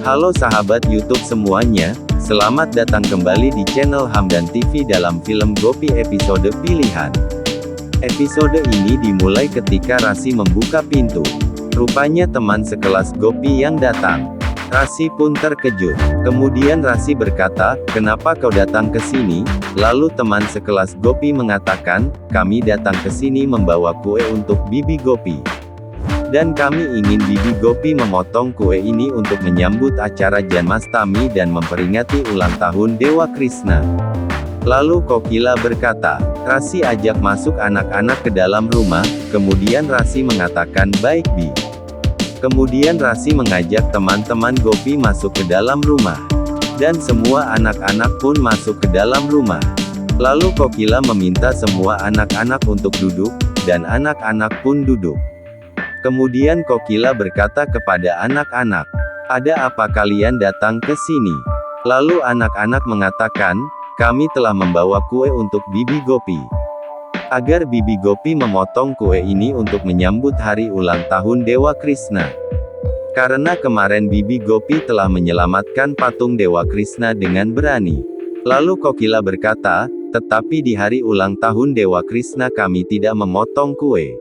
Halo sahabat YouTube semuanya, selamat datang kembali di channel Hamdan TV dalam film Gopi episode pilihan. Episode ini dimulai ketika Rasi membuka pintu. Rupanya teman sekelas Gopi yang datang. Rasi pun terkejut. Kemudian Rasi berkata, "Kenapa kau datang ke sini?" Lalu teman sekelas Gopi mengatakan, "Kami datang ke sini membawa kue untuk Bibi Gopi. Dan kami ingin Bibi Gopi memotong kue ini untuk menyambut acara Janmastami dan memperingati ulang tahun Dewa Krishna." Lalu Kokila berkata, "Rasi ajak masuk anak-anak ke dalam rumah." Kemudian Rasi mengatakan, "Baik Bi." Kemudian Rasi mengajak teman-teman Gopi masuk ke dalam rumah. Dan semua anak-anak pun masuk ke dalam rumah. Lalu Kokila meminta semua anak-anak untuk duduk, dan anak-anak pun duduk. Kemudian Kokila berkata kepada anak-anak, "Ada apa kalian datang ke sini?" Lalu anak-anak mengatakan, "Kami telah membawa kue untuk Bibi Gopi. Agar Bibi Gopi memotong kue ini untuk menyambut hari ulang tahun Dewa Krishna. Karena kemarin Bibi Gopi telah menyelamatkan patung Dewa Krishna dengan berani." Lalu Kokila berkata, "Tetapi di hari ulang tahun Dewa Krishna kami tidak memotong kue.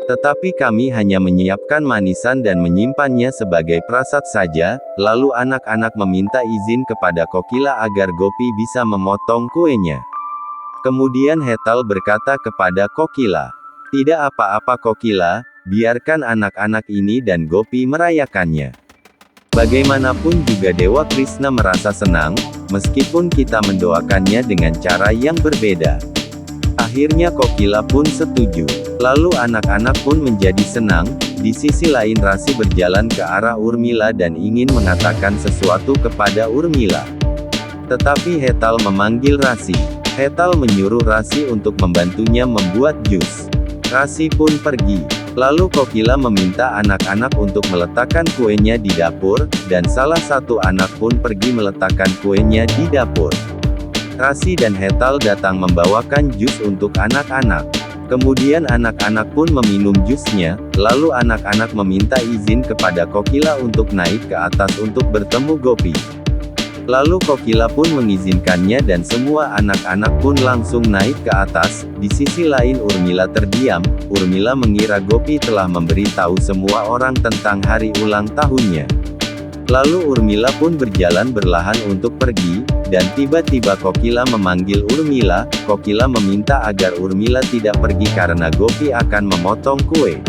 Tetapi kami hanya menyiapkan manisan dan menyimpannya sebagai prasad saja." Lalu anak-anak meminta izin kepada Kokila agar Gopi bisa memotong kuenya. Kemudian Hetal berkata kepada Kokila, "Tidak apa-apa Kokila, biarkan anak-anak ini dan Gopi merayakannya. Bagaimanapun juga Dewa Krishna merasa senang, meskipun kita mendoakannya dengan cara yang berbeda." Akhirnya Kokila pun setuju. Lalu anak-anak pun menjadi senang. Di sisi lain Rasi berjalan ke arah Urmila dan ingin mengatakan sesuatu kepada Urmila. Tetapi Hetal memanggil Rasi. Hetal menyuruh Rasi untuk membantunya membuat jus. Rasi pun pergi. Lalu Kokila meminta anak-anak untuk meletakkan kuenya di dapur, dan salah satu anak pun pergi meletakkan kuenya di dapur. Rasi dan Hetal datang membawakan jus untuk anak-anak. Kemudian anak-anak pun meminum jusnya, lalu anak-anak meminta izin kepada Kokila untuk naik ke atas untuk bertemu Gopi. Lalu Kokila pun mengizinkannya dan semua anak-anak pun langsung naik ke atas. Di sisi lain Urmila terdiam. Urmila mengira Gopi telah memberitahu semua orang tentang hari ulang tahunnya. Lalu Urmila pun berjalan berlahan untuk pergi, dan tiba-tiba Kokila memanggil Urmila. Kokila meminta agar Urmila tidak pergi karena Gopi akan memotong kue.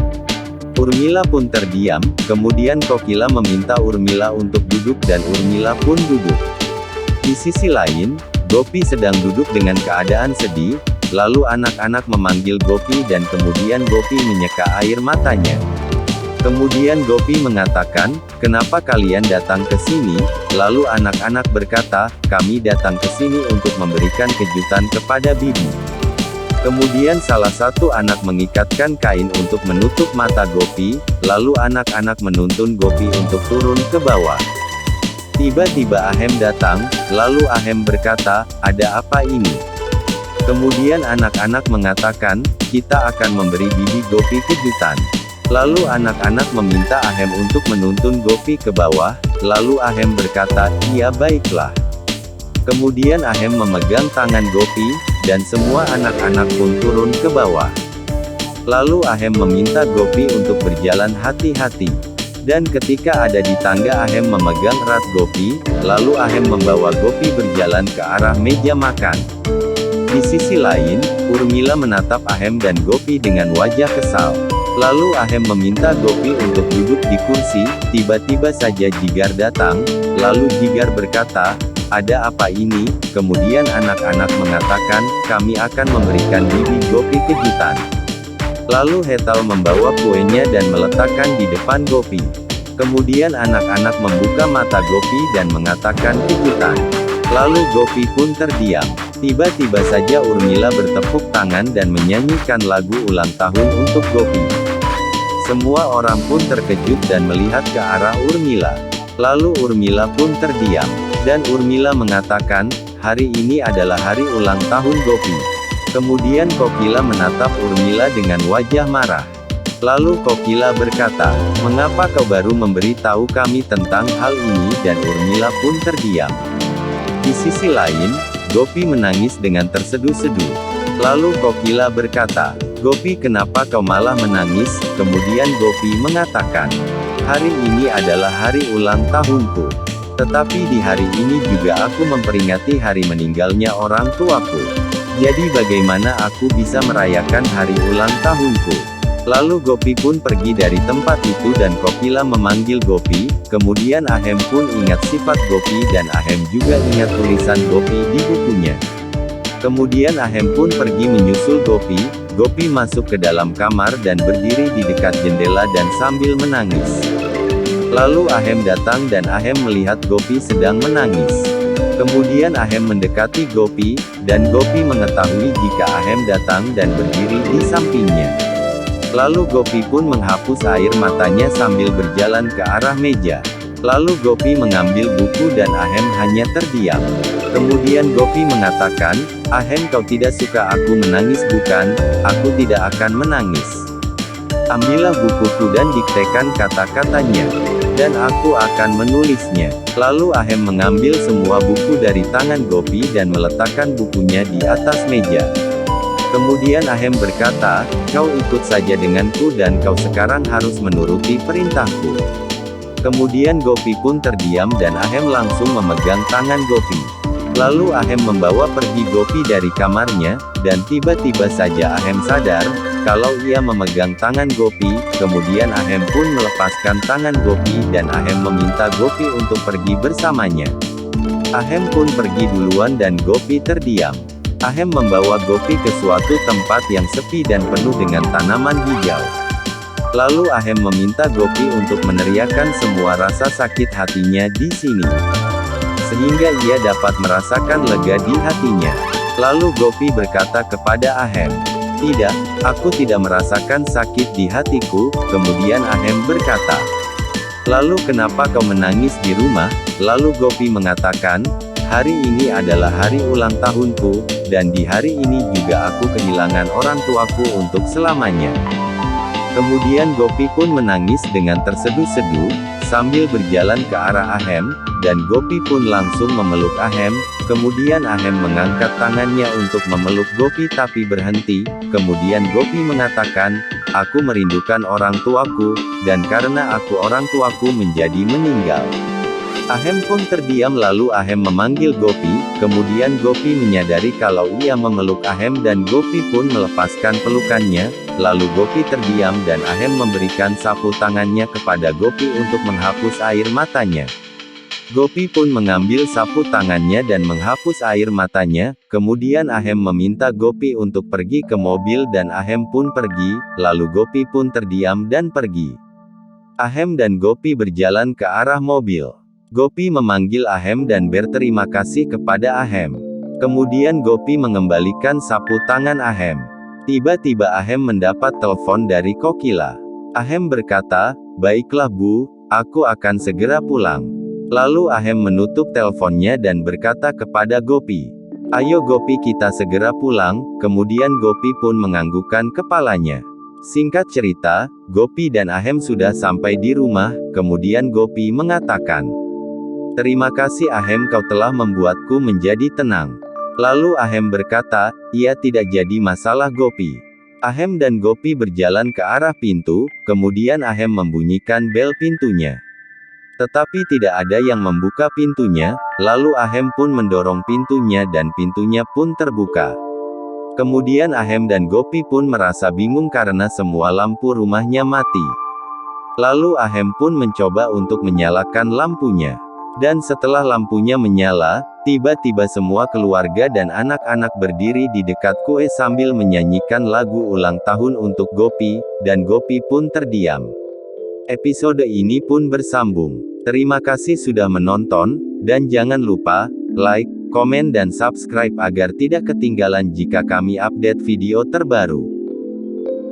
Urmila pun terdiam, kemudian Kokila meminta Urmila untuk duduk dan Urmila pun duduk. Di sisi lain, Gopi sedang duduk dengan keadaan sedih, lalu anak-anak memanggil Gopi dan kemudian Gopi menyeka air matanya. Kemudian Gopi mengatakan, "Kenapa kalian datang ke sini?" Lalu anak-anak berkata, "Kami datang ke sini untuk memberikan kejutan kepada Bibi." Kemudian salah satu anak mengikatkan kain untuk menutup mata Gopi, lalu anak-anak menuntun Gopi untuk turun ke bawah. Tiba-tiba Ahem datang, lalu Ahem berkata, "Ada apa ini?" Kemudian anak-anak mengatakan, "Kita akan memberi Bibi Gopi kejutan." Lalu anak-anak meminta Ahem untuk menuntun Gopi ke bawah, lalu Ahem berkata, "Iya baiklah." Kemudian Ahem memegang tangan Gopi, dan semua anak-anak pun turun ke bawah. Lalu Ahem meminta Gopi untuk berjalan hati-hati. Dan ketika ada di tangga Ahem memegang erat Gopi, lalu Ahem membawa Gopi berjalan ke arah meja makan. Di sisi lain, Urmila menatap Ahem dan Gopi dengan wajah kesal. Lalu Ahem meminta Gopi untuk duduk di kursi. Tiba-tiba saja Jigar datang, lalu Jigar berkata, "Ada apa ini?" Kemudian anak-anak mengatakan, "Kami akan memberikan Bibi Gopi kejutan." Lalu Hetal membawa kuenya dan meletakkan di depan Gopi. Kemudian anak-anak membuka mata Gopi dan mengatakan kejutan. Lalu Gopi pun terdiam. Tiba-tiba saja Urmila bertepuk tangan dan menyanyikan lagu ulang tahun untuk Gopi. Semua orang pun terkejut dan melihat ke arah Urmila. Lalu Urmila pun terdiam. Dan Urmila mengatakan, "Hari ini adalah hari ulang tahun Gopi." Kemudian Kokila menatap Urmila dengan wajah marah. Lalu Kokila berkata, "Mengapa kau baru memberitahu kami tentang hal ini?" Dan Urmila pun terdiam. Di sisi lain, Gopi menangis dengan terseduh-seduh. Lalu Kokila berkata, "Gopi, kenapa kau malah menangis?" Kemudian Gopi mengatakan, "Hari ini adalah hari ulang tahunku. Tetapi di hari ini juga aku memperingati hari meninggalnya orang tuaku. Jadi bagaimana aku bisa merayakan hari ulang tahunku?" Lalu Gopi pun pergi dari tempat itu dan Kokila memanggil Gopi, kemudian Ahem pun ingat sifat Gopi dan Ahem juga ingat tulisan Gopi di bukunya. Kemudian Ahem pun pergi menyusul Gopi. Gopi masuk ke dalam kamar dan berdiri di dekat jendela dan sambil menangis. Lalu Ahem datang dan Ahem melihat Gopi sedang menangis. Kemudian Ahem mendekati Gopi, dan Gopi mengetahui jika Ahem datang dan berdiri di sampingnya. Lalu Gopi pun menghapus air matanya sambil berjalan ke arah meja. Lalu Gopi mengambil buku dan Ahem hanya terdiam. Kemudian Gopi mengatakan, "Ahem, kau tidak suka aku menangis bukan? Aku tidak akan menangis. Ambillah bukuku dan diktekan kata-katanya. Dan aku akan menulisnya." Lalu Ahem mengambil semua buku dari tangan Gopi dan meletakkan bukunya di atas meja. Kemudian Ahem berkata, "Kau ikut saja denganku dan kau sekarang harus menuruti perintahku." Kemudian Gopi pun terdiam dan Ahem langsung memegang tangan Gopi. Lalu Ahem membawa pergi Gopi dari kamarnya, dan tiba-tiba saja Ahem sadar, kalau ia memegang tangan Gopi, kemudian Ahem pun melepaskan tangan Gopi dan Ahem meminta Gopi untuk pergi bersamanya. Ahem pun pergi duluan dan Gopi terdiam. Ahem membawa Gopi ke suatu tempat yang sepi dan penuh dengan tanaman hijau. Lalu Ahem meminta Gopi untuk meneriakkan semua rasa sakit hatinya di sini, sehingga ia dapat merasakan lega di hatinya. Lalu Gopi berkata kepada Ahem, "Tidak, aku tidak merasakan sakit di hatiku." Kemudian Ahem berkata, "Lalu kenapa kau menangis di rumah?" Lalu Gopi mengatakan, "Hari ini adalah hari ulang tahunku, dan di hari ini juga aku kehilangan orang tuaku untuk selamanya." Kemudian Gopi pun menangis dengan terseduh-seduh, sambil berjalan ke arah Ahem, dan Gopi pun langsung memeluk Ahem. Kemudian Ahem mengangkat tangannya untuk memeluk Gopi tapi berhenti. Kemudian Gopi mengatakan, "Aku merindukan orang tuaku, dan karena aku orang tuaku menjadi meninggal." Ahem pun terdiam lalu Ahem memanggil Gopi, kemudian Gopi menyadari kalau ia memeluk Ahem dan Gopi pun melepaskan pelukannya, lalu Gopi terdiam dan Ahem memberikan sapu tangannya kepada Gopi untuk menghapus air matanya. Gopi pun mengambil sapu tangannya dan menghapus air matanya, kemudian Ahem meminta Gopi untuk pergi ke mobil dan Ahem pun pergi, lalu Gopi pun terdiam dan pergi. Ahem dan Gopi berjalan ke arah mobil. Gopi memanggil Ahem dan berterima kasih kepada Ahem. Kemudian Gopi mengembalikan sapu tangan Ahem. Tiba-tiba Ahem mendapat telepon dari Kokila. Ahem berkata, "Baiklah Bu, aku akan segera pulang." Lalu Ahem menutup teleponnya dan berkata kepada Gopi, "Ayo Gopi, kita segera pulang." Kemudian Gopi pun menganggukkan kepalanya. Singkat cerita, Gopi dan Ahem sudah sampai di rumah, kemudian Gopi mengatakan, "Terima kasih Ahem, kau telah membuatku menjadi tenang." Lalu Ahem berkata, "Ia tidak jadi masalah Gopi." Ahem dan Gopi berjalan ke arah pintu, kemudian Ahem membunyikan bel pintunya. Tetapi tidak ada yang membuka pintunya, lalu Ahem pun mendorong pintunya dan pintunya pun terbuka. Kemudian Ahem dan Gopi pun merasa bingung karena semua lampu rumahnya mati. Lalu Ahem pun mencoba untuk menyalakan lampunya. Dan setelah lampunya menyala, tiba-tiba semua keluarga dan anak-anak berdiri di dekat kue sambil menyanyikan lagu ulang tahun untuk Gopi, dan Gopi pun terdiam. Episode ini pun bersambung. Terima kasih sudah menonton, dan jangan lupa, like, komen dan subscribe agar tidak ketinggalan jika kami update video terbaru.